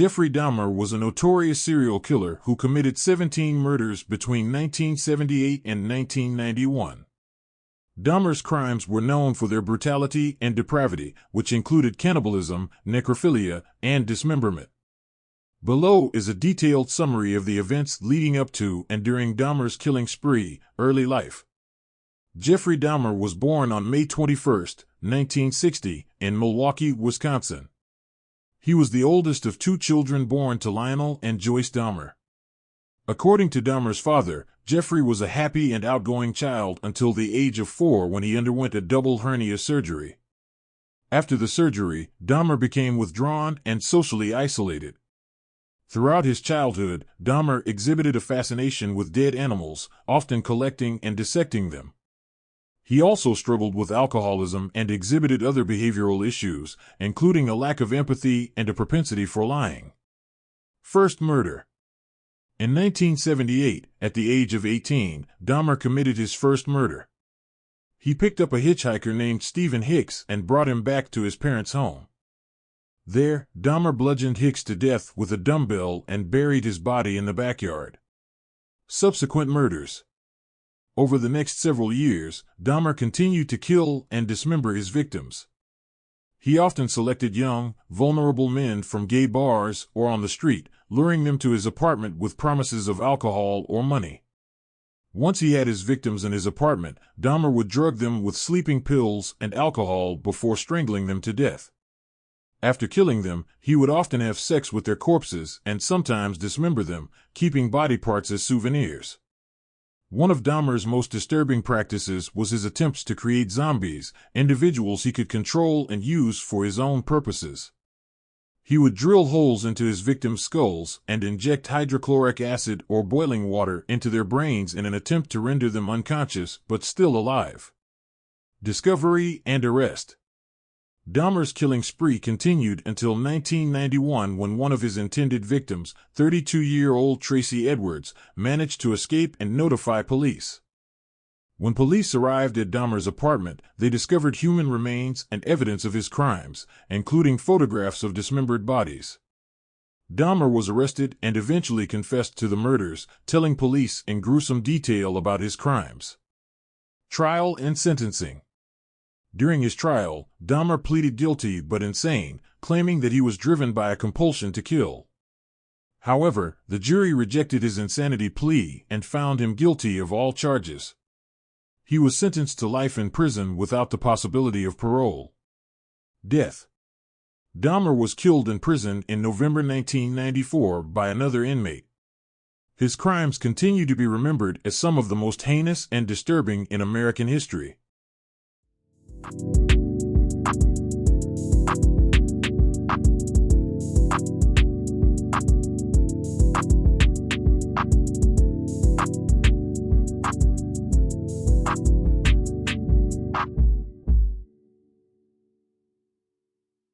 Jeffrey Dahmer was a notorious serial killer who committed 17 murders between 1978 and 1991. Dahmer's crimes were known for their brutality and depravity, which included cannibalism, necrophilia, and dismemberment. Below is a detailed summary of the events leading up to and during Dahmer's killing spree. Early life. Jeffrey Dahmer was born on May 21, 1960, in Milwaukee, Wisconsin. He was the oldest of two children born to Lionel and Joyce Dahmer. According to Dahmer's father, Jeffrey was a happy and outgoing child until the age of 4 when he underwent a double hernia surgery. After the surgery, Dahmer became withdrawn and socially isolated. Throughout his childhood, Dahmer exhibited a fascination with dead animals, often collecting and dissecting them. He also struggled with alcoholism and exhibited other behavioral issues, including a lack of empathy and a propensity for lying. First murder. In 1978, at the age of 18, Dahmer committed his first murder. He picked up a hitchhiker named Stephen Hicks and brought him back to his parents' home. There, Dahmer bludgeoned Hicks to death with a dumbbell and buried his body in the backyard. Subsequent murders. Over the next several years, Dahmer continued to kill and dismember his victims. He often selected young, vulnerable men from gay bars or on the street, luring them to his apartment with promises of alcohol or money. Once he had his victims in his apartment, Dahmer would drug them with sleeping pills and alcohol before strangling them to death. After killing them, he would often have sex with their corpses and sometimes dismember them, keeping body parts as souvenirs. One of Dahmer's most disturbing practices was his attempts to create zombies, individuals he could control and use for his own purposes. He would drill holes into his victims' skulls and inject hydrochloric acid or boiling water into their brains in an attempt to render them unconscious but still alive. Discovery and arrest. Dahmer's killing spree continued until 1991 when one of his intended victims, 32-year-old Tracy Edwards, managed to escape and notify police. When police arrived at Dahmer's apartment, they discovered human remains and evidence of his crimes, including photographs of dismembered bodies. Dahmer was arrested and eventually confessed to the murders, telling police in gruesome detail about his crimes. Trial and sentencing. During his trial, Dahmer pleaded guilty but insane, claiming that he was driven by a compulsion to kill. However, the jury rejected his insanity plea and found him guilty of all charges. He was sentenced to life in prison without the possibility of parole. Death. Dahmer was killed in prison in November 1994 by another inmate. His crimes continue to be remembered as some of the most heinous and disturbing in American history.